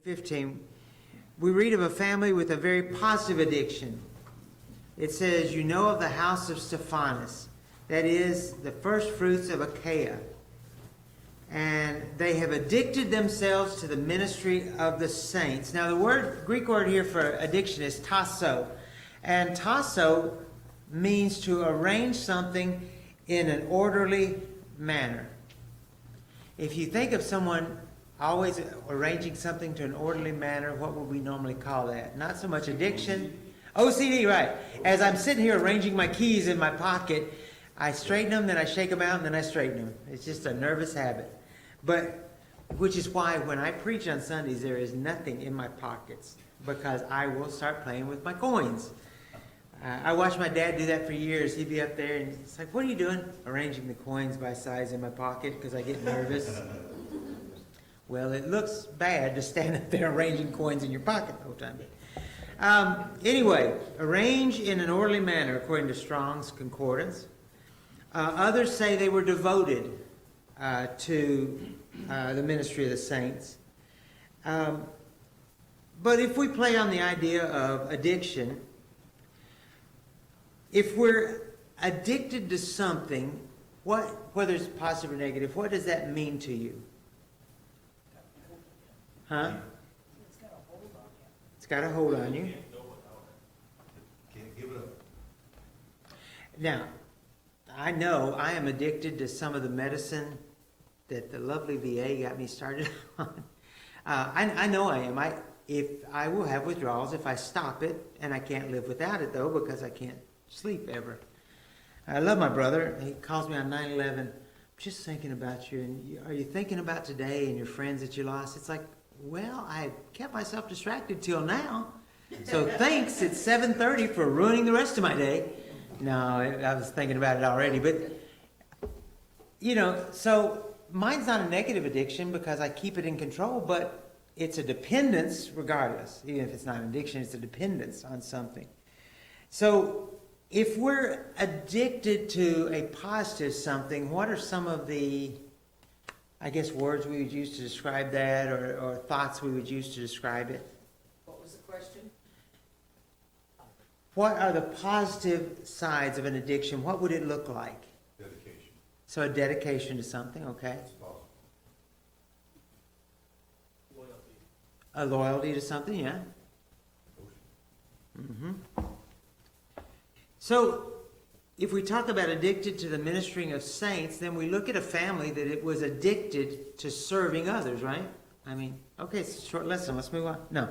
15, we read of a family with a very positive addiction. It says, you know of the house of Stephanus, that is the first fruits of Achaia. And they have addicted themselves to the ministry of the saints. Now the Greek word here for addiction is tasso. And tasso means to arrange something in an orderly manner. If you think of someone always arranging something to an orderly manner, what would we normally call that? Not so much addiction. OCD, right. As I'm sitting here arranging my keys in my pocket, I straighten them, then I shake them out, and then I straighten them. It's just a nervous habit. But, which is why when I preach on Sundays, there is nothing in my pockets, because I will start playing with my coins. I watched my dad do that for years. He'd be up there, and it's like, what are you doing? Arranging the coins by size in my pocket, because I get nervous. Well, it looks bad to stand up there arranging coins in your pocket the whole time. Anyway, arrange in an orderly manner, according to Strong's Concordance. Others say they were devoted to the ministry of the saints. But if we play on the idea of addiction, if we're addicted to something, whether it's positive or negative, what does that mean to you? Huh? It's got a hold on you. It's got a hold on you. Can't give it up. Now, I know I am addicted to some of the medicine that the lovely VA got me started on. I know I am. If I will have withdrawals if I stop it, and I can't live without it though, because I can't sleep ever. I love my brother. He calls me on 9/11. Just thinking about you, and are you thinking about today and your friends that you lost? It's like, well, I kept myself distracted till now. So thanks, it's 7:30 for ruining the rest of my day. No, I was thinking about it already, but, so mine's not a negative addiction because I keep it in control, but it's a dependence regardless. Even if it's not an addiction, it's a dependence on something. So if we're addicted to a positive something, what are some of the, words we would use to describe that, or thoughts we would use to describe it? What was the question? What are the positive sides of an addiction? What would it look like? Dedication. So a dedication to something, okay. It's possible. Loyalty. A loyalty to something, yeah. Devotion. So if we talk about addicted to the ministering of saints, then we look at a family that it was addicted to serving others, right? Okay, it's a short lesson. Let's move on. No.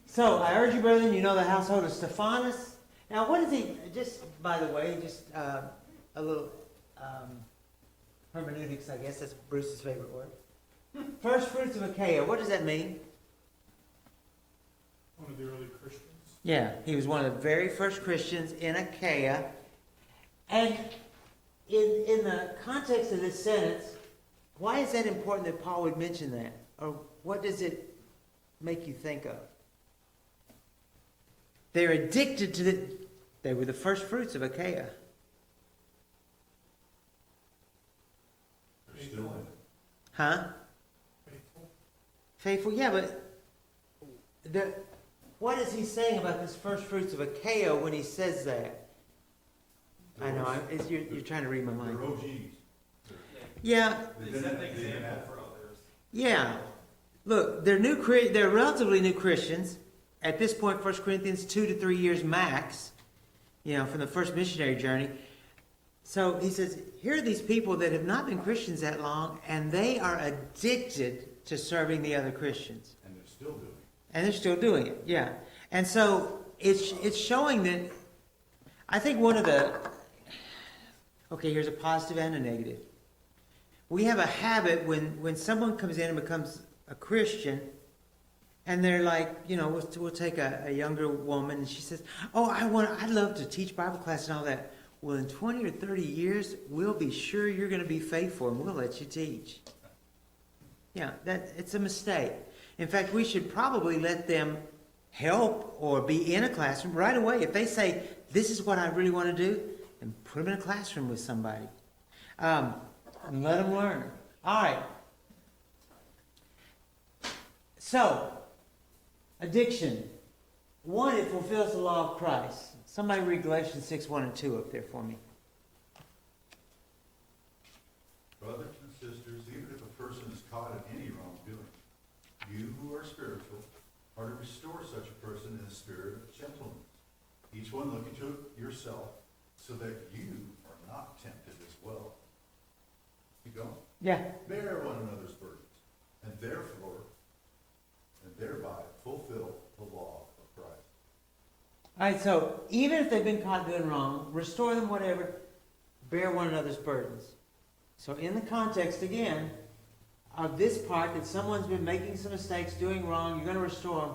So I urge you, brethren, you know the household of Stephanus. Now, what is he, just by the way, a little hermeneutics, I guess. That's Bruce's favorite word. First fruits of Achaia. What does that mean? One of the early Christians. Yeah, he was one of the very first Christians in Achaia. And in the context of this sentence, why is that important that Paul would mention that? Or what does it make you think of? They're addicted to they were the first fruits of Achaia. They're still in it. Huh? Faithful. Faithful, yeah, but what is he saying about this first fruits of Achaia when he says that? I know, you're trying to read my mind. They're OGs. Yeah, They set the example for others. yeah. Look, they're relatively new Christians. At this point, 1 Corinthians, 2 to 3 years max, from the first missionary journey. So he says, here are these people that have not been Christians that long, and they are addicted to serving the other Christians. And they're still doing it. And they're still doing it, yeah. And so it's showing that, I think one of the, okay, here's a positive and a negative. We have a habit when someone comes in and becomes a Christian, and they're like, we'll take a younger woman, and she says, I'd love to teach Bible class and all that. Well, in 20 or 30 years, we'll be sure you're going to be faithful, and we'll let you teach. Yeah, it's a mistake. In fact, we should probably let them help or be in a classroom right away. If they say, this is what I really want to do, then put them in a classroom with somebody. And let them learn. All right. So, addiction. One, it fulfills the law of Christ. Somebody read Galatians 6, 1 and 2 up there for me. Brothers and sisters, even if a person is caught in any wrongdoing, you who are spiritual are to restore such a person in a spirit of gentleness. Each one look into yourself so that you are not tempted as well. You go. Yeah. Bear one another's burdens, and thereby fulfill the law of Christ. All right, so even if they've been caught doing wrong, restore them, whatever, bear one another's burdens. So in the context, again, of this part, that someone's been making some mistakes, doing wrong, you're going to restore them.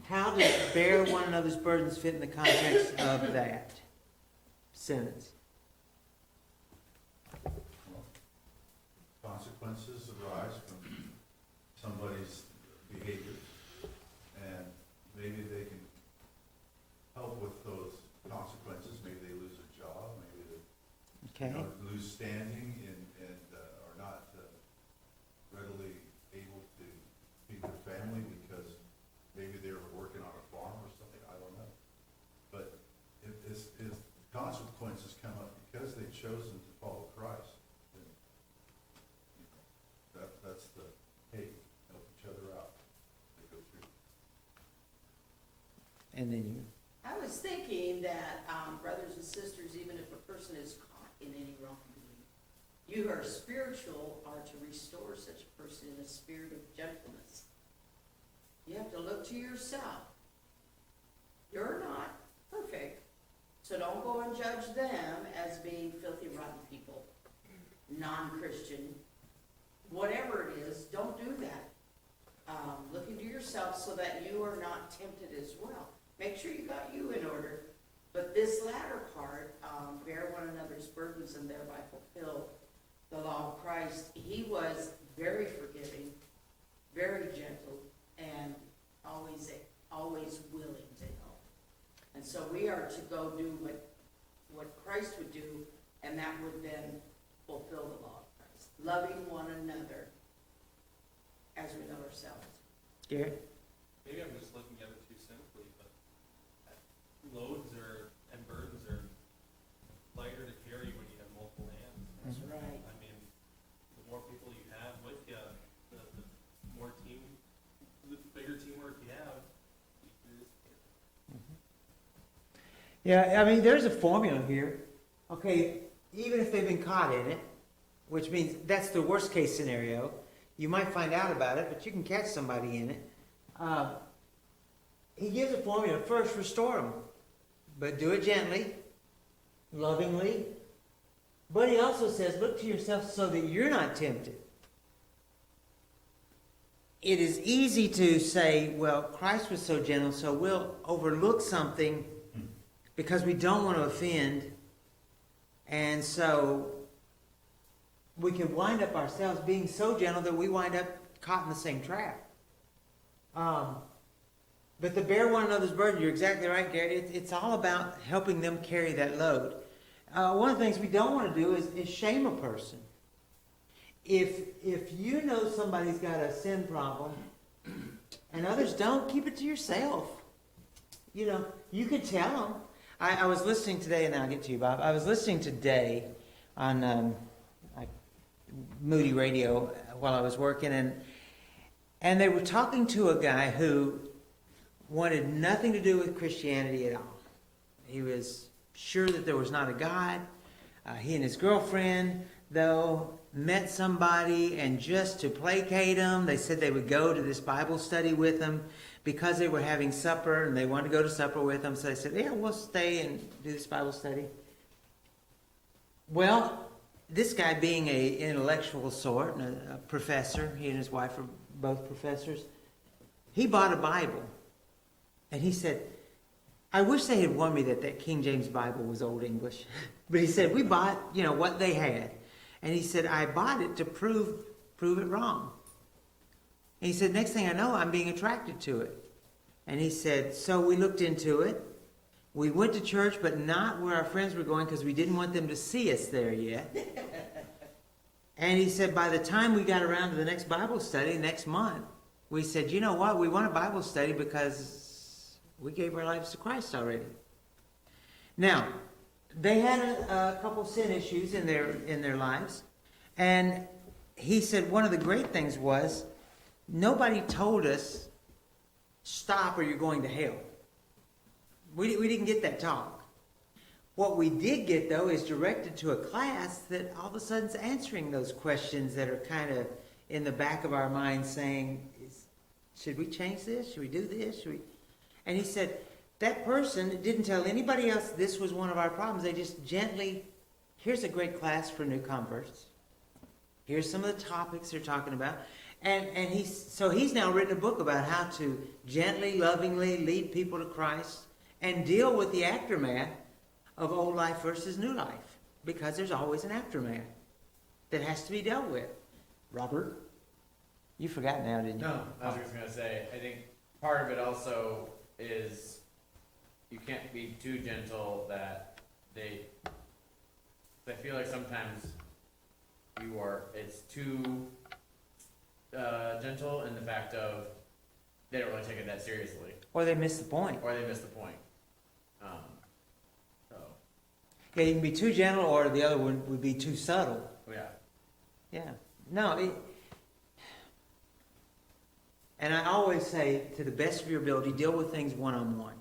How does bear one another's burdens fit in the context of that sentence? Consequences arise from somebody's behavior, and maybe they can help with those consequences. Maybe they lose a job, maybe they Okay. lose standing and are not readily able to feed their family because maybe they were working on a farm or something. I don't know. But if consequences come up because they've chosen to follow Christ, then that's the, hey, help each other out. They go through. And then you. I was thinking that, brothers and sisters, even if a person is caught in any wrongdoing, you who are spiritual are to restore such a person in a spirit of gentleness. You have to look to yourself. You're not perfect, so don't go and judge them as being filthy, rotten people, non-Christian. Whatever it is, don't do that. Look into yourself so that you are not tempted as well. Make sure you got you in order. But this latter part, bear one another's burdens and thereby fulfill the law of Christ. He was very forgiving, very gentle, and always willing to help. And so we are to go do what Christ would do, and that would then fulfill the law of Christ. Loving one another as we love ourselves. Garrett? Maybe I'm just looking at it too simply, but loads and burdens are lighter to carry when you have multiple hands. That's right. I mean, the more people you have with you, the bigger teamwork you have, easier it is. Yeah, I mean, there's a formula here. Okay, even if they've been caught in it, which means that's the worst case scenario. You might find out about it, but you can catch somebody in it. He gives a formula. First, restore them, but do it gently, lovingly. But he also says, look to yourself so that you're not tempted. It is easy to say, well, Christ was so gentle, so we'll overlook something because we don't want to offend. And so we can wind up ourselves being so gentle that we wind up caught in the same trap. But the bear one another's burden, you're exactly right, Gary. It's all about helping them carry that load. One of the things we don't want to do is shame a person. If you know somebody's got a sin problem and others don't, keep it to yourself. You know, you can tell them. I was listening today, and then I'll get to you, Bob. I was listening today on Moody Radio while I was working, and they were talking to a guy who wanted nothing to do with Christianity at all. He was sure that there was not a God. He and his girlfriend, though, met somebody, and just to placate him, they said they would go to this Bible study with him because they were having supper, and they wanted to go to supper with him. So they said, yeah, we'll stay and do this Bible study. Well, this guy, being an intellectual sort and a professor, he and his wife are both professors, he bought a Bible. And he said, I wish they had warned me that King James Bible was Old English. But he said, we bought, what they had. And he said, I bought it to prove it wrong. And he said, next thing I know, I'm being attracted to it. And he said, so we looked into it. We went to church, but not where our friends were going because we didn't want them to see us there yet. And he said, by the time we got around to the next Bible study next month, we said, you know what, we want a Bible study because we gave our lives to Christ already. Now, they had a couple sin issues in their lives, and he said one of the great things was nobody told us stop or you're going to hell. We didn't get that talk. What we did get, though, is directed to a class that all of a sudden's answering those questions that are kind of in the back of our minds saying, should we change this? Should we do this? Should we? And he said, that person didn't tell anybody else this was one of our problems. They just gently, here's a great class for new converts. Here's some of the topics they're talking about. And he's now written a book about how to gently, lovingly lead people to Christ and deal with the aftermath of old life versus new life. Because there's always an aftermath that has to be dealt with. Robert? You forgot now, didn't you? No, I was just gonna say, I think part of it also is you can't be too gentle that I feel like sometimes it's too gentle in the fact of they don't really take it that seriously, Or they miss the point. or they miss the point. So, Yeah, you can be too gentle, or the other one would be too subtle. yeah. Yeah. No, and I always say, to the best of your ability, deal with things one-on-one.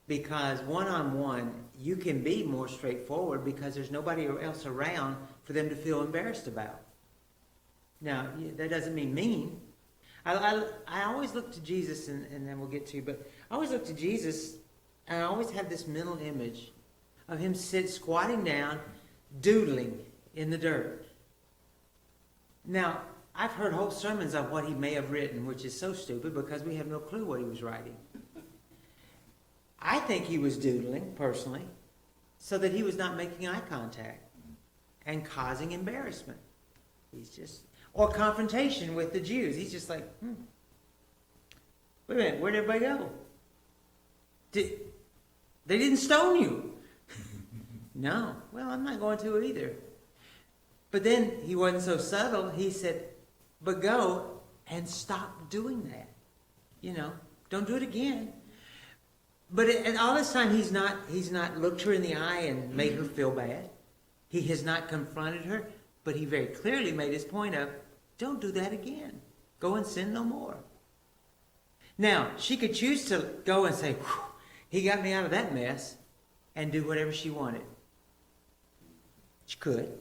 Because one-on-one, you can be more straightforward because there's nobody else around for them to feel embarrassed about. Now, that doesn't mean mean. I always look to Jesus, and then we'll get to you, but I always look to Jesus, and I always have this mental image of him squatting down, doodling in the dirt. Now, I've heard whole sermons of what he may have written, which is so stupid because we have no clue what he was writing. I think he was doodling, personally, so that he was not making eye contact and causing embarrassment. Or confrontation with the Jews. He's just like, wait a minute, where'd everybody go? They didn't stone you. No. Well, I'm not going to either. But then he wasn't so subtle. He said, but go and stop doing that. Don't do it again. But and all this time, he's not looked her in the eye and made her feel bad. He has not confronted her, but he very clearly made his point of, don't do that again. Go and sin no more. Now, she could choose to go and say, he got me out of that mess, and do whatever she wanted. She could.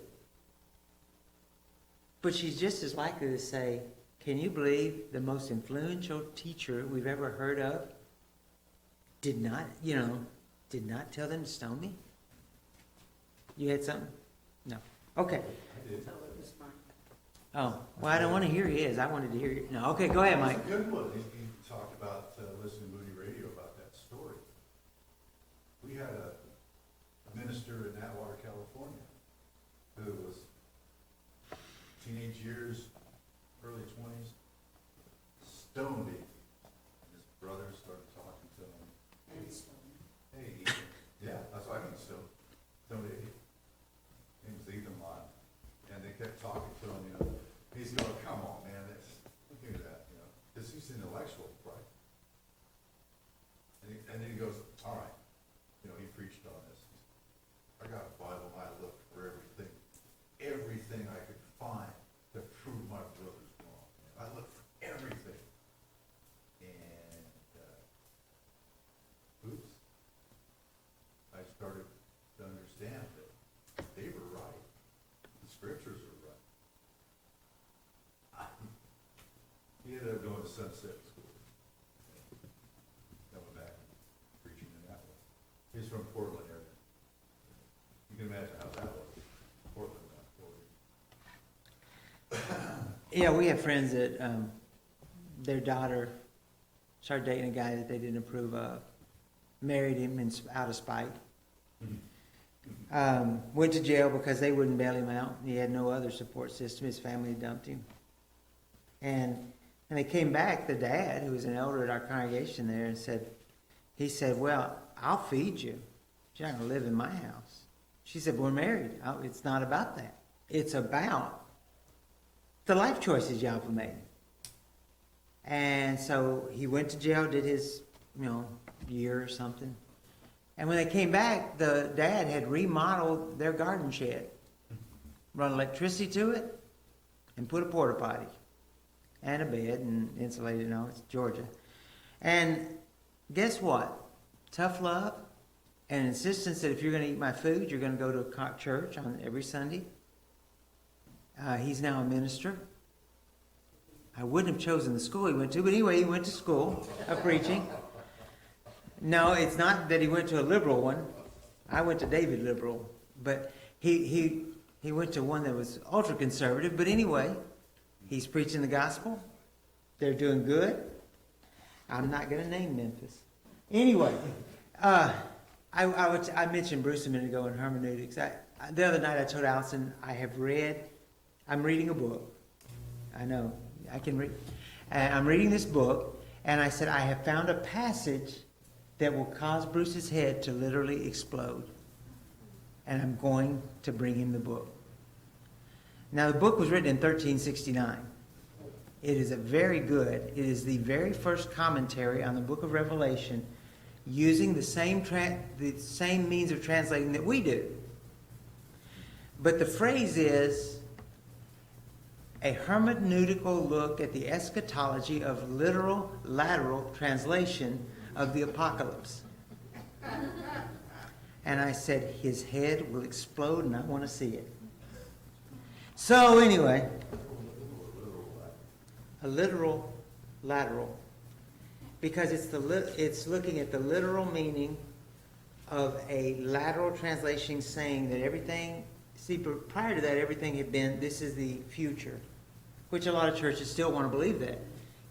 But she's just as likely to say, can you believe the most influential teacher we've ever heard of did not tell them to stone me? You had something? No. Okay. I did. So it was fine. Oh, well, I don't want to hear his. I wanted to hear you. No, okay, go ahead, Mike. It's a good one. He talked about listening to Moody Radio about that story. We had a minister in Atwater, California, who was teenage years, early 20s, stoned him. His brother started talking to him. And stone. Hey, yeah, that's why I mean stoned. Stoned Eddie. His name was Ethan Lott. And they kept talking to him, He's going, come on, man, look at that, because he's intellectual, right? And then he goes, all right, he preached on this. I got a Bible, and I looked for everything I could find to prove my brother's wrong. I looked for everything. And, I started to understand that they were right. The scriptures are right. He ended up going to Sunset School. Coming back and preaching in that way. He's from Portland area. You can imagine how that was. Portland, Yeah, we have friends that their daughter started dating a guy that they didn't approve of, married him out of spite. Went to jail because they wouldn't bail him out. He had no other support system. His family had dumped him. And they came back, the dad, who was an elder at our congregation there, and he said, well, I'll feed you. You're not going to live in my house. She said, we're married. It's not about that. It's about the life choices y'all have made. And so he went to jail, did his, year or something. And when they came back, the dad had remodeled their garden shed, run electricity to it, and put a porta potty and a bed and insulated it. It's Georgia. And guess what? Tough love and insistence that if you're going to eat my food, you're going to go to a church on every Sunday. He's now a minister. I wouldn't have chosen the school he went to, but anyway, he went to school of preaching. No, it's not that he went to a liberal one. I went to David Liberal, but he went to one that was ultra conservative. But anyway, he's preaching the gospel. They're doing good. I'm not going to name Memphis. Anyway, I mentioned Bruce a minute ago in hermeneutics. The other night I told Allison I'm reading a book. I know, I can read. I'm reading this book, and I said, I have found a passage that will cause Bruce's head to literally explode. And I'm going to bring him the book. Now, the book was written in 1369. It is it is the very first commentary on the book of Revelation using the same means of translating that we do. But the phrase is a hermeneutical look at the eschatology of literal, lateral translation of the apocalypse. And I said, his head will explode and I want to see it. So anyway, a literal, lateral. Because it's looking at the literal meaning of a lateral translation saying that everything, prior to that everything had been, this is the future. Which a lot of churches still want to believe that.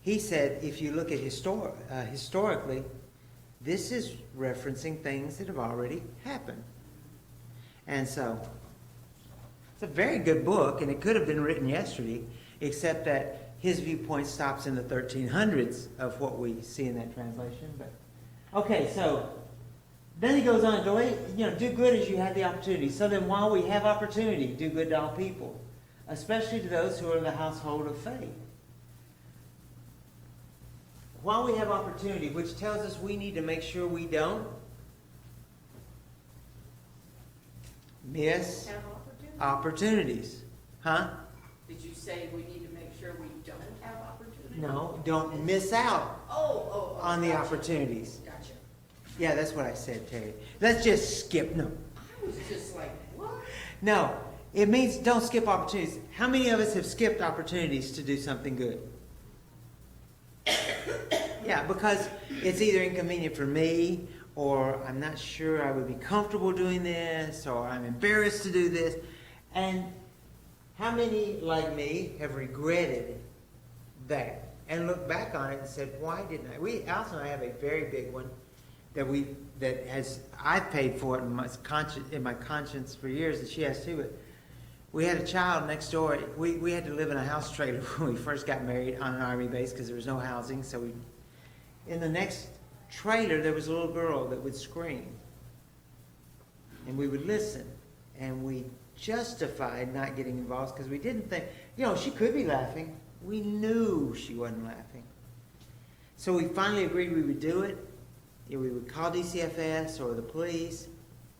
He said, if you look at historically, this is referencing things that have already happened. And so, it's a very good book, and it could have been written yesterday, except that his viewpoint stops in the 1300s of what we see in that translation. But okay, so then he goes on, do good as you have the opportunity. So then while we have opportunity, do good to all people, especially to those who are in the household of faith. While we have opportunity, which tells us we need to make sure we don't miss Have opportunities. Huh? Did you say we need to make sure we don't have opportunity? No, don't miss out on the gotcha. opportunities. Gotcha. Yeah, that's what I said, Terry. Let's just skip. No. I was just like, what? No, it means don't skip opportunities. How many of us have skipped opportunities to do something good? Yeah, because it's either inconvenient for me, or I'm not sure I would be comfortable doing this, or I'm embarrassed to do this. And how many, like me, have regretted that and looked back on it and said, why didn't I? Allison and I have a very big one I've paid for it in my conscience for years, and she has too. But we had a child next door. We had to live in a house trailer when we first got married on an army base because there was no housing. So in the next trailer, there was a little girl that would scream. And we would listen. And we justified not getting involved because we didn't think, she could be laughing. We knew she wasn't laughing. So we finally agreed we would do it. We would call DCFS or the police.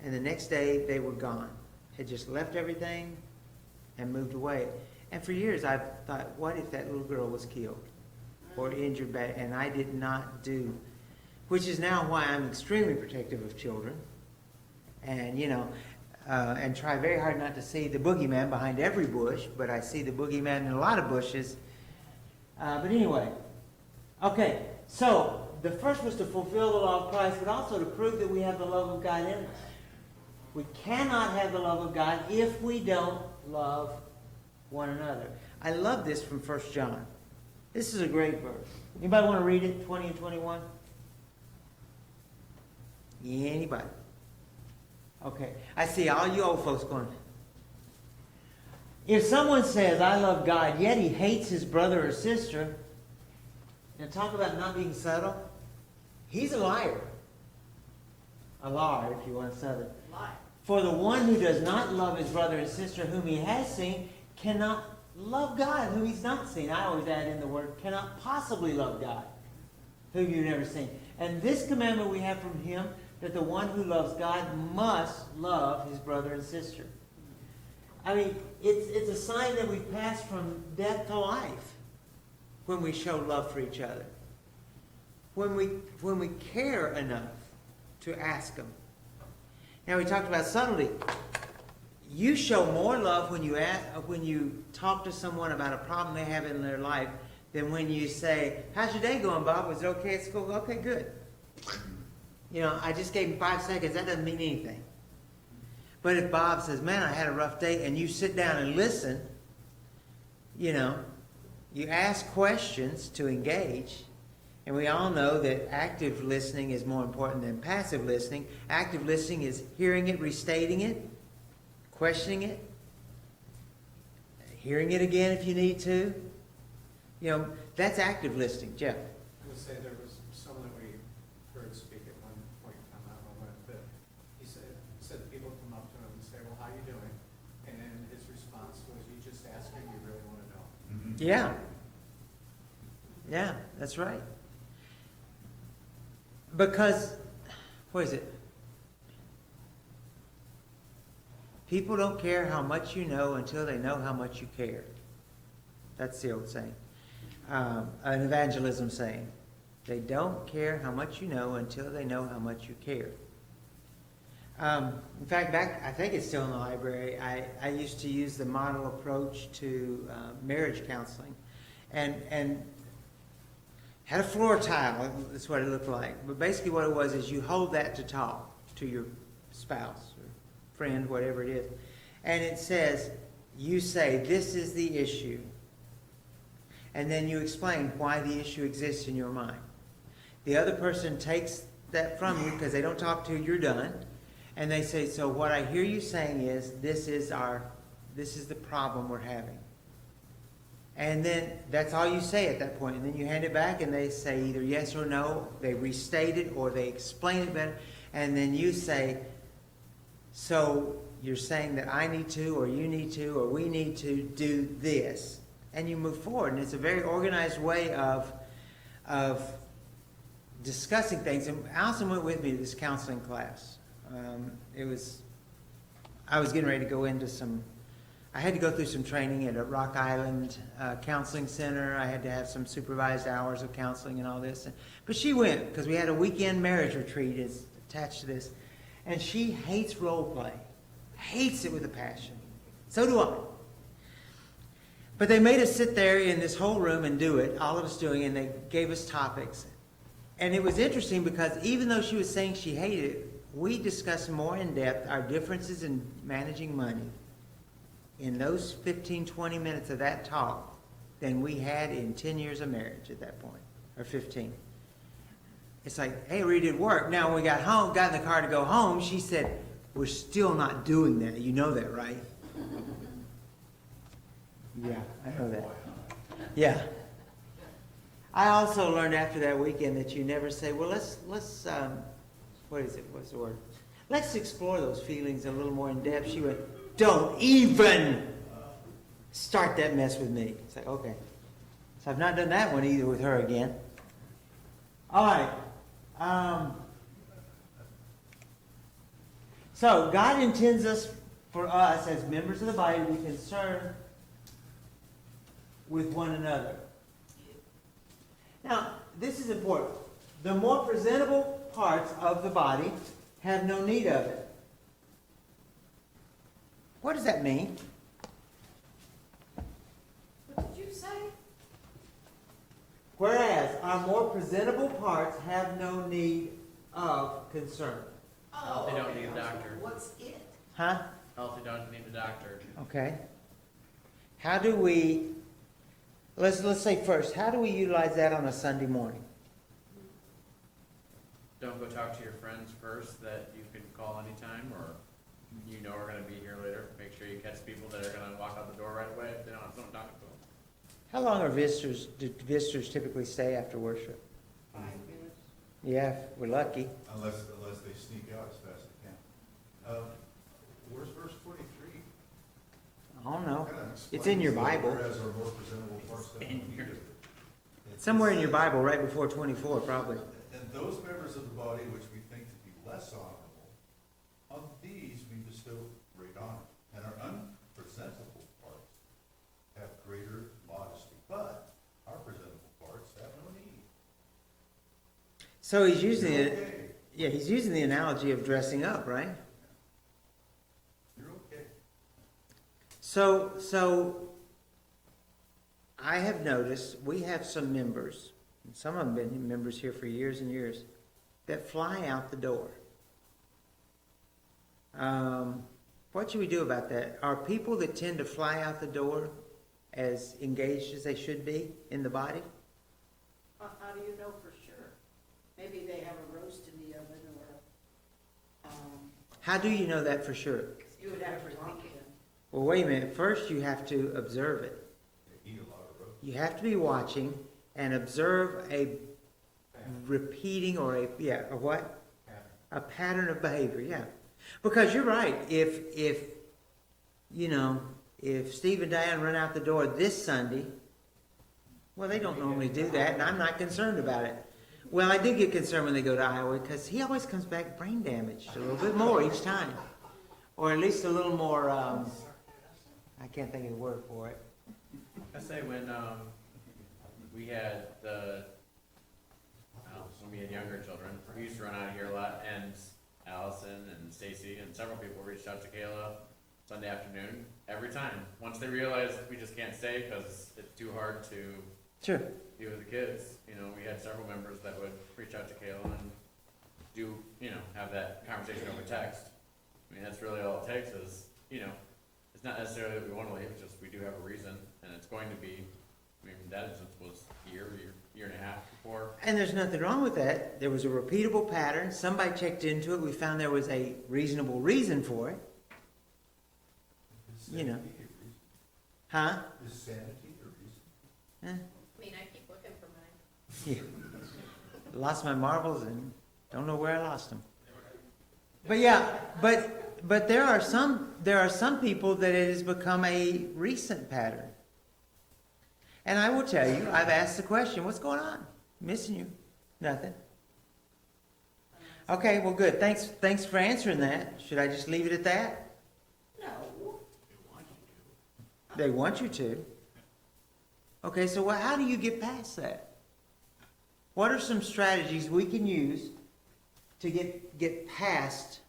And the next day, they were gone. Had just left everything and moved away. And for years, I've thought, what if that little girl was killed or injured bad? And I did not do, which is now why I'm extremely protective of children. And, and try very hard not to see the boogeyman behind every bush, but I see the boogeyman in a lot of bushes. But anyway, okay, so the first was to fulfill the law of Christ, but also to prove that we have the love of God in us. We cannot have the love of God if we don't love one another. I love this from 1 John. This is a great verse. Anybody want to read it, 20 and 21? Anybody? Okay. I see all you old folks going. If someone says, I love God, yet he hates his brother or sister, and talk about not being subtle, he's a liar. A liar, if you want to settle it. Lie. For the one who does not love his brother and sister whom he has seen cannot love God who he's not seen. I always add in the word cannot possibly love God whom you've never seen. And this commandment we have from him, that the one who loves God must love his brother and sister. I mean, it's a sign that we pass from death to life when we show love for each other. When we care enough to ask them. Now we talked about subtlety. You show more love when you talk to someone about a problem they have in their life than when you say, "How's your day going, Bob? Was it okay at school?" "Okay, good." You know, I just gave him 5 seconds. That doesn't mean anything. But if Bob says, "Man, I had a rough day," and you sit down and listen, you know, you ask questions to engage. And we all know that active listening is more important than passive listening. Active listening is hearing it, restating it, questioning it, hearing it again if you need to. You know, that's active listening. Jeff. I would say there was someone that we heard speak at one point in time, I don't know when, but he said people come up to him and say, "Well, how you doing?" And then his response was, "You just ask him, you really want to know." Yeah. Yeah, that's right. Because, what is it? People don't care how much you know until they know how much you care. That's the old saying. An evangelism saying. They don't care how much you know until they know how much you care. In fact, I think it's still in the library, I used to use the model approach to marriage counseling. And had a floor tile, that's what it looked like. But basically what it was is you hold that to talk to your spouse or friend, whatever it is. And it says, you say, "This is the issue." And then you explain why the issue exists in your mind. The other person takes that from you because they don't talk to you, you're done. And they say, "So what I hear you saying is, this is the problem we're having." And then that's all you say at that point. And then you hand it back and they say either yes or no. They restate it or they explain it better. And then you say, "So you're saying that I need to, or you need to, or we need to do this." And you move forward. And it's a very organized way of discussing things. And Allison went with me to this counseling class. I was getting ready to go into I had to go through some training at a Rock Island counseling center. I had to have some supervised hours of counseling and all this. But she went because we had a weekend marriage retreat attached to this. And she hates role play. Hates it with a passion. So do I. But they made us sit there in this whole room and do it, all of us doing it, and they gave us topics. And it was interesting because even though she was saying she hated it, we discussed more in depth our differences in managing money in those 15, 20 minutes of that talk than we had in 10 years of marriage at that point, or 15. It's like, hey, we did work. Now, when we got in the car to go home, she said, "We're still not doing that. You know that, right?" Yeah, I know that. Yeah. I also learned after that weekend that you never say, "Well, let's what is it? What's the word? Let's explore those feelings a little more in depth." She went, "Don't even start that mess with me." It's like, okay. So I've not done that one either with her again. All right. So God intends for us as members of the body to be concerned with one another. Now, this is important. The more presentable parts of the body have no need of it. What does that mean? What did you say? Whereas our more presentable parts have no need of concern. Oh, They don't okay. need a doctor. What's it? Huh? Healthy dogs need a doctor. Okay. How do we, let's say first, how do we utilize that on a Sunday morning? Don't go talk to your friends first that you can call anytime, or you know are going to be here later. Make sure you catch people that are going to walk out the door right away if they don't have someone talking to them. How long do visitors typically stay after worship? 5 minutes. Yeah, if we're lucky. Unless they sneak out as fast as they can. Where's verse 43? I don't know. Kind of It's in your explains that Bible. whereas our more presentable parts don't In need your- it. Somewhere in your Bible, right before 24, probably. And those members of the body which we think to be less honorable, of these we bestow great honor, and our unpresentable parts have greater modesty, but our presentable parts have no need. So he's using You're it, okay. yeah, he's using the analogy of dressing up, right? You're okay. So I have noticed, we have some members, and some of them been members here for years and years, that fly out the door. What should we do about that? Are people that tend to fly out the door as engaged as they should be in the body? How do you know for sure? Maybe they have a roast in the oven or, How do you know that for sure? you would have to talk to them. Well, wait a minute. First, you have to observe it. They eat a lot of roast. You have to be watching and observe a repeating or a what? A pattern of behavior, yeah. Because you're right. If Steve and Diane run out the door this Sunday, well, they don't normally do that, and I'm not concerned about it. Well, I do get concerned when they go to Iowa because he always comes back brain damaged a little bit more each time, or at least a little more. I can't think of the word for it. I say when we had when we had younger children, we used to run out of here a lot, and Allison and Stacy and several people reached out to Kayla Sunday afternoon every time. Once they realized we just can't stay because it's too hard to Sure. be with the kids, we had several members that would reach out to Kayla and do, have that conversation over text. I mean, that's really all it takes is, it's not necessarily that we want to leave, it's just we do have a reason, and it's going to be, that instance was a year and a half before. And there's nothing wrong with that. There was a repeatable pattern. Somebody checked into it. We found there was a reasonable reason for it. Is You know. sanity a reason? Huh? Is sanity a reason? I mean, I keep looking for mine. Yeah. Lost my marbles and don't know where I lost them. But yeah, but there are some people that it has become a recent pattern. And I will tell you, I've asked the question, what's going on? Missing you. Nothing. Okay, well good. Thanks for answering that. Should I just leave it at that? No, They want you to. Okay, so how do you get past that? What are some strategies we can use to get past,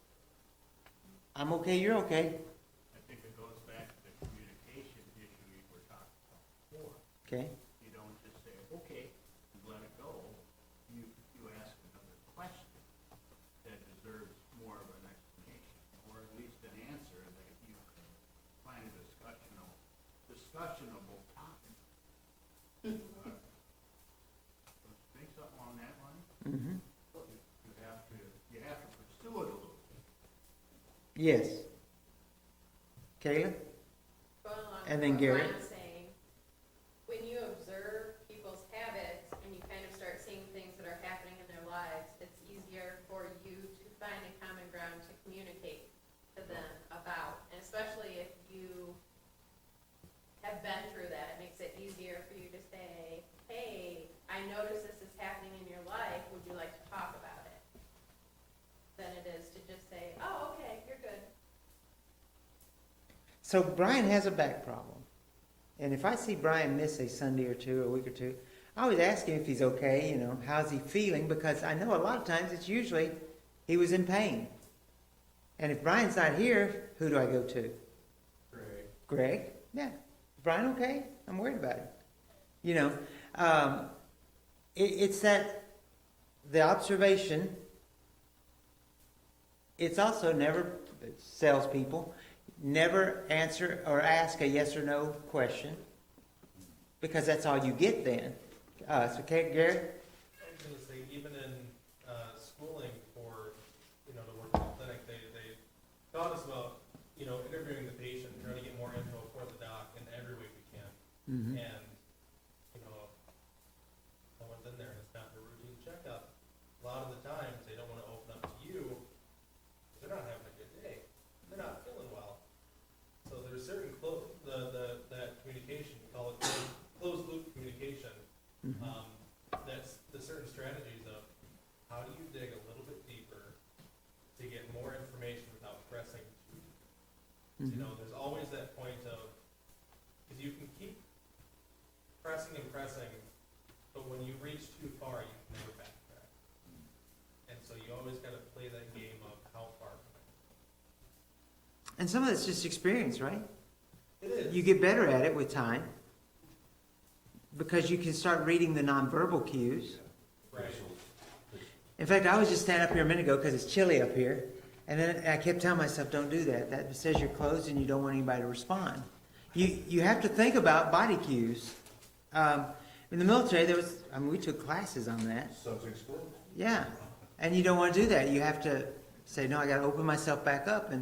I'm okay, you're okay. I think it goes back to the communication issue we were talking about before. Okay. You don't just say, okay, and let it go. You ask another question that deserves more of an explanation, or at least an answer that you can find a discussionable topic. Let's make something on that line. Mm-hmm. You have to pursue it a little. Yes. Kayla? Going along And with then what Gary. Brian's saying, when you observe people's habits and you kind of start seeing things that are happening in their lives, it's easier for you to find a common ground to communicate to them about. And especially if you have been through that, it makes it easier for you to say, hey, I notice this is happening in your life, would you like to talk about it? Than it is to just say, oh, okay, you're good. So Brian has a back problem. And if I see Brian miss a Sunday or two, a week or two, I always ask him if he's okay, how's he feeling? Because I know a lot of times it's usually he was in pain. And if Brian's not here, who do I go to? Greg? Yeah. Brian okay? I'm worried about him. It's that the observation, it's also never, salespeople, never answer or ask a yes or no question, because that's all you get then. Okay, Gary? I was gonna say, even in schooling for, the work in the clinic, they taught us about, interviewing the patient, trying to get more info for the doc in every way we can. Mm-hmm. And, someone's in there and it's not a routine checkup, a lot of the times, they don't wanna open up to you, they're not having a good day, they're not feeling well. So there's certain that You know, there's always that point of, because you can keep pressing and pressing, but when you reach too far, you can never backtrack. And so you always gotta play that game of how far can And some of it's just experience, right? I. It is. You get better at it with time because you can start reading the nonverbal cues. Right. In fact, I was just standing up here a minute ago because it's chilly up here, and then I kept telling myself, "Don't do that. That says you're closed and you don't want anybody to respond." You have to think about body cues. In the military, we took classes on that. Subject split. Yeah, and you don't want to do that. You have to say, "No, I got to open myself back up,"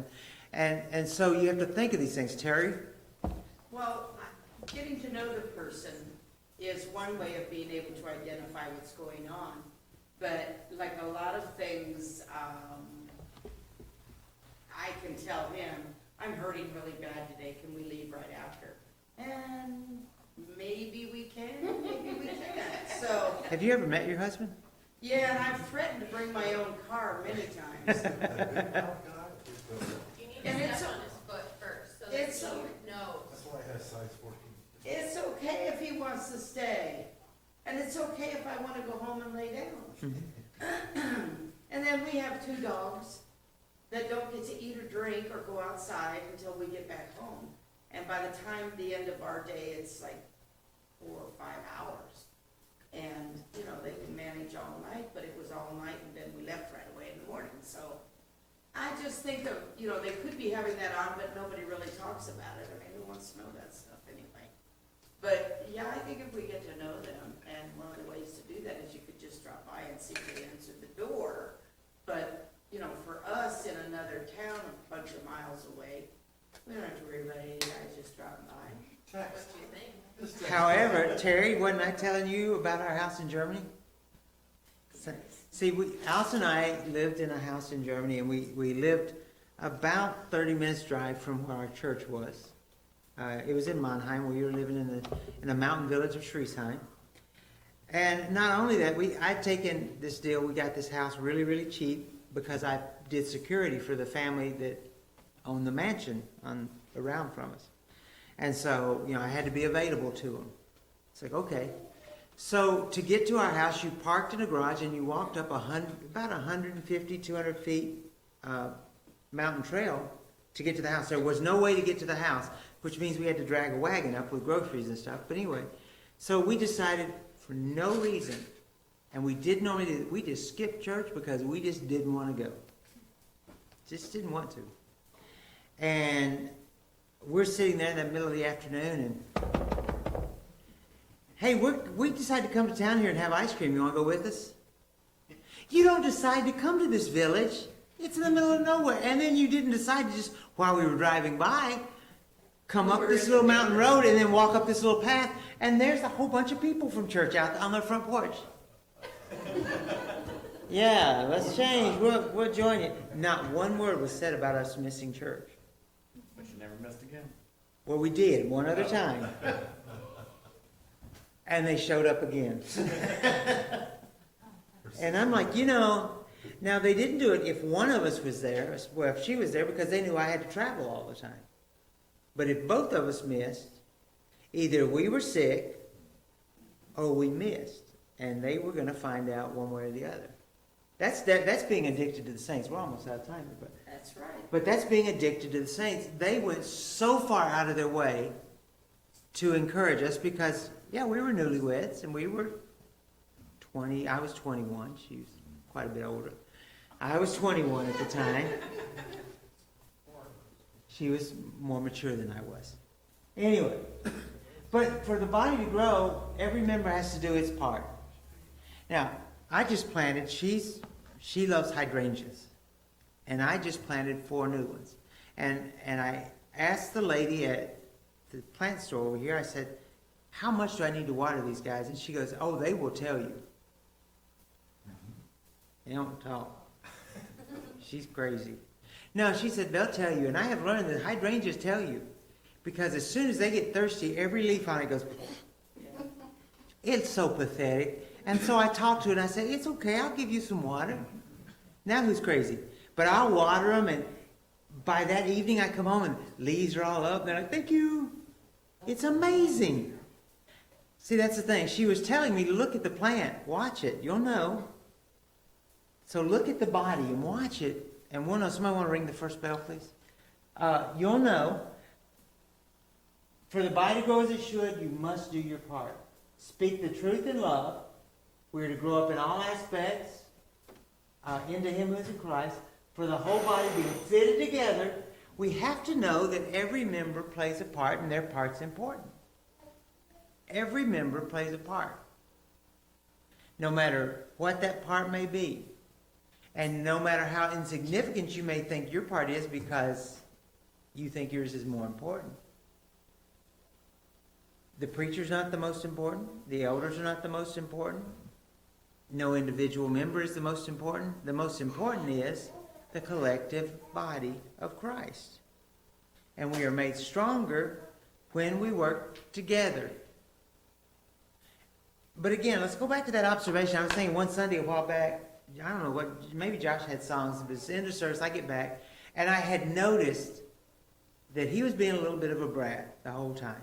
and so you have to think of these things. Terry. Well, getting to know the person is one way of being able to identify what's going on. But like a lot of things, I can tell him, I'm hurting really bad today, can we leave right after? And maybe we can, maybe we can't. So, Have you ever met your husband? yeah, and I've threatened to bring my own car many times. You need And to it's step a- on his foot first, so that it's he a- knows. That's why I have size 14. It's okay if he wants to stay. And it's okay if I want to go home and lay down. And then we have 2 dogs that don't get to eat or drink or go outside until we get back home. And by the time the end of our day, it's like 4 or 5 hours. And, you know, they can manage all night, but it was all night and then we left right away in the morning. So I just think of, you know, they could be having that on, but nobody really talks about it. I mean, who wants to know that stuff anyway? But yeah, I think if we get to know them, and one of the ways to do that is you could just drop by and see if they answered the door. But, you know, for us in another town a bunch of miles away, we don't have to worry about any guys just dropping by. What do you think? However, Terry, wasn't I telling you about our house in Germany? See, Alice and I lived in a house in Germany, and we lived about 30 minutes drive from where our church was. It was in Mannheim. We were living in the mountain village of Schriesheim. And not only that, I'd taken this deal. We got this house really, really cheap because I did security for the family that owned the mansion around from us. And so, you know, I had to be available to them. It's like, okay. So to get to our house, you parked in a garage and you walked up about 150, 200 feet mountain trail to get to the house. There was no way to get to the house, which means we had to drag a wagon up with groceries and stuff. But anyway, so we decided for no reason, and we did normally do, we just skipped church because we just didn't want to go. Just didn't want to. And we're sitting there in the middle of the afternoon, and hey, we decided to come to town here and have ice cream. You want to go with us? You don't decide to come to this village. It's in the middle of nowhere. And then you didn't decide to just, while we were driving by, come up this little mountain road and then walk up this little path. And there's a whole bunch of people from church out on their front porch. Yeah, let's change. We'll join you. Not one word was said about us missing church. But you never missed again. Well, we did one other time. And they showed up again. And I'm like, you know, now they didn't do it if one of us was there, well, if she was there, because they knew I had to travel all the time. But if both of us missed, either we were sick or we missed. And they were going to find out one way or the other. That's being addicted to the saints. We're almost out of time. That's right. But that's being addicted to the saints. They went so far out of their way to encourage us because, yeah, we were newlyweds and we were 20. I was 21. She was quite a bit older. I was 21 at the time. She was more mature than I was. Anyway, but for the body to grow, every member has to do its part. Now, I just planted, she loves hydrangeas. And I just planted 4 new ones. And I asked the lady at the plant store over here, I said, how much do I need to water these guys? And she goes, oh, they will tell you. They don't talk. She's crazy. No, she said, they'll tell you. And I have learned that hydrangeas tell you. Because as soon as they get thirsty, every leaf on it goes, it's so pathetic. And so I talked to her and I said, it's okay, I'll give you some water. Now who's crazy? But I'll water them, by that evening I come home and leaves are all up. They're like, thank you. It's amazing. See, that's the thing. She was telling me to look at the plant. Watch it. You'll know. So look at the body and watch it. And somebody want to ring the first bell, please? You'll know. For the body to grow as it should, you must do your part. Speak the truth in love. We're to grow up in all aspects into Him who is in Christ. For the whole body being fitted together, we have to know that every member plays a part and their part's important. Every member plays a part. No matter what that part may be. And no matter how insignificant you may think your part is because you think yours is more important. The preacher's not the most important. The elders are not the most important. No individual member is the most important. The most important is the collective body of Christ. And we are made stronger when we work together. But again, let's go back to that observation. I was saying one Sunday a while back, I don't know what, maybe Josh had songs, but it's the end of service, I get back, and I had noticed that he was being a little bit of a brat the whole time.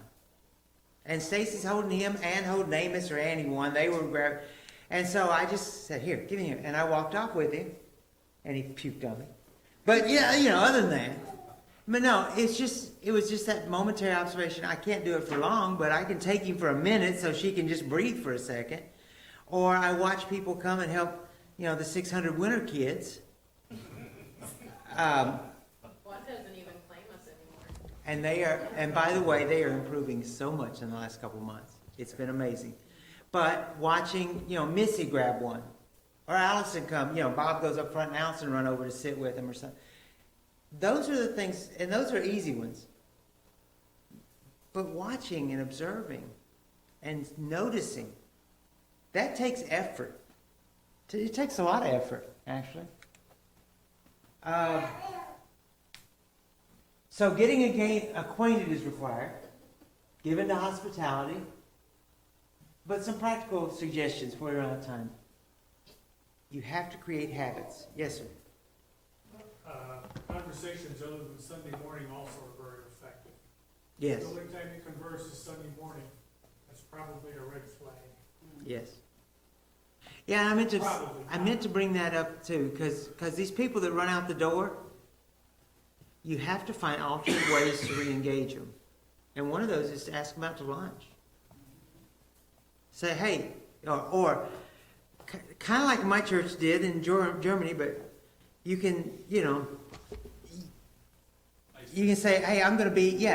And Stacy's holding him and holding Amos or Annie one. They were grabbing. And so I just said, here, give me him. And I walked off with him, and he puked on me. But yeah, other than that. But no, it was just that momentary observation. I can't do it for long, but I can take him for a minute so she can just breathe for a second. Or I watch people come and help, the 600 winter kids. One doesn't even claim us anymore. And by the way, they are improving so much in the last couple of months. It's been amazing. But watching, Missy grab one. Or Allison come, Bob goes up front and Allison run over to sit with him or something. Those are the things, and those are easy ones. But watching and observing and noticing, that takes effort. It takes a lot of effort, actually. So getting acquainted is required. Given to hospitality. But some practical suggestions before we run out of time. You have to create habits. Yes, sir. Conversations other than Sunday morning also are very effective. Yes. The only time you converse is Sunday morning, that's probably a red flag. Yes. Yeah, I meant to bring that up too, because these people that run out the door, you have to find alternate ways to re-engage them. And one of those is to ask them out to lunch. Say, hey, or kind of like my church did in Germany, but you can, you can say, hey, I'm going to be,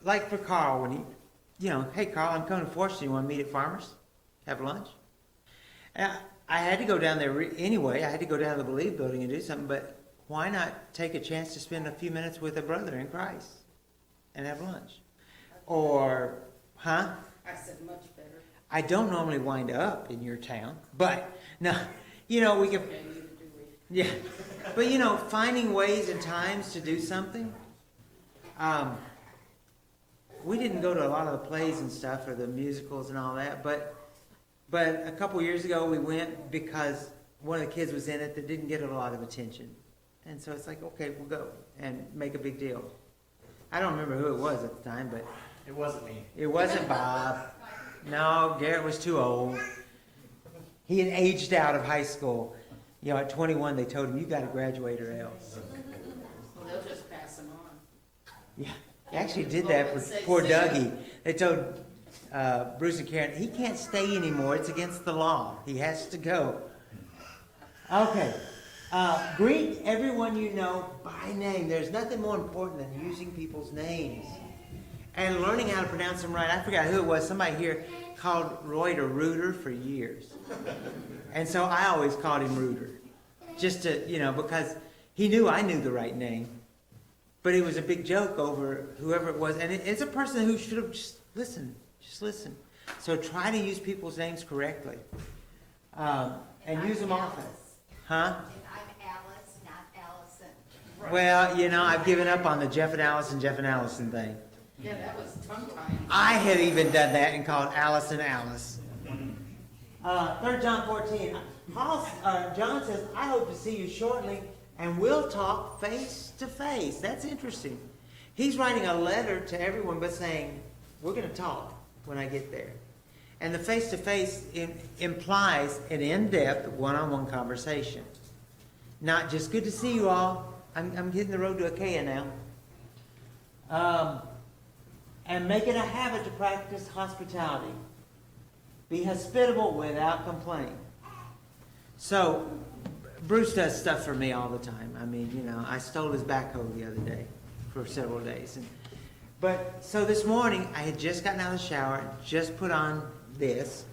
like for Carl, when he, hey, Carl, I'm coming to Fortune. You want to meet at Farmers? Have lunch? And I had to go down there anyway. I had to go down to the Believe building and do something, but why not take a chance to spend a few minutes with a brother in Christ and have lunch? Or, I said much better. I don't normally wind up in your town, but no, we can, yeah, but finding ways and times to do something. We didn't go to a lot of the plays and stuff or the musicals and all that, but a couple years ago we went because one of the kids was in it that didn't get a lot of attention. And so it's like, okay, we'll go and make a big deal. I don't remember who it was at the time, but It wasn't me. it wasn't Bob. No, Garrett was too old. He had aged out of high school. At 21 they told him, you got to graduate or else. Well, they'll just pass them on. Yeah, they actually did that for poor Dougie. They told Bruce and Karen, he can't stay anymore. It's against the law. He has to go. Okay. Greet everyone you know by name. There's nothing more important than using people's names and learning how to pronounce them right. I forgot who it was. Somebody here called Reuter Reuter for years. And so I always called him Reuter. Just to, because he knew I knew the right name. But it was a big joke over whoever it was. And it's a person who should have just listened. Just listen. So try to use people's names correctly. And use them often. Huh? I'm Alice, not Allison. Well, I've given up on the Jeff and Allison thing. Yeah, that was tongue-tying. I had even done that and called Allison Alice. 3 John 14. John says, I hope to see you shortly, And we'll talk face to face. That's interesting. He's writing a letter to everyone but saying, we're going to talk when I get there. And the face to face implies an in-depth one-on-one conversation. Not just good to see you all. I'm hitting the road to Achaia now. And make it a habit to practice hospitality. Be hospitable without complaint. So, Bruce does stuff for me all the time. I mean, you know, I stole his backhoe the other day for several days. But so this morning, I had just gotten out of the shower, just put on this,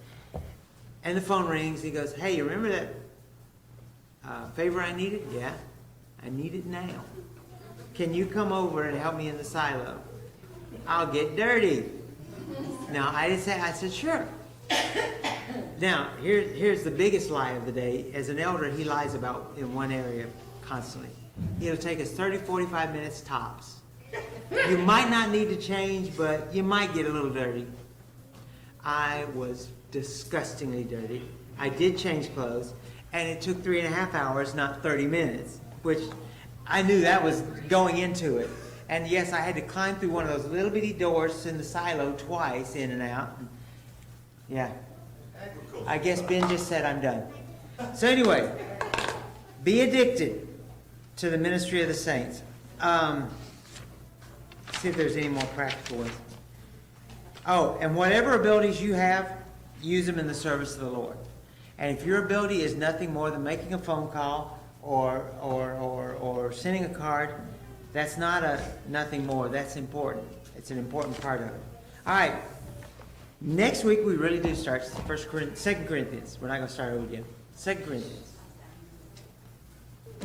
and the phone rings. He goes, "Hey, you remember that favor I needed? Yeah, I need it now. Can you come over and help me in the silo? I'll get dirty." Now, I said, sure. Now, here's the biggest lie of the day. As an elder, he lies about in one area constantly. It'll take us 30, 45 minutes tops. You might not need to change, but you might get a little dirty. I was disgustingly dirty. I did change clothes, and it took 3.5 hours, not 30 minutes, which I knew that was going into it. And yes, I had to climb through one of those little bitty doors in the silo twice, in and out. Yeah. I guess Ben just said I'm done. So anyway, be addicted to the ministry of the saints. See if there's any more practical ones. Oh, and whatever abilities you have, use them in the service of the Lord. And if your ability is nothing more than making a phone call or sending a card, that's not nothing more. That's important. It's an important part of it. All right. Next week we really do start 2 Corinthians. We're not going to start over again. 2 Corinthians.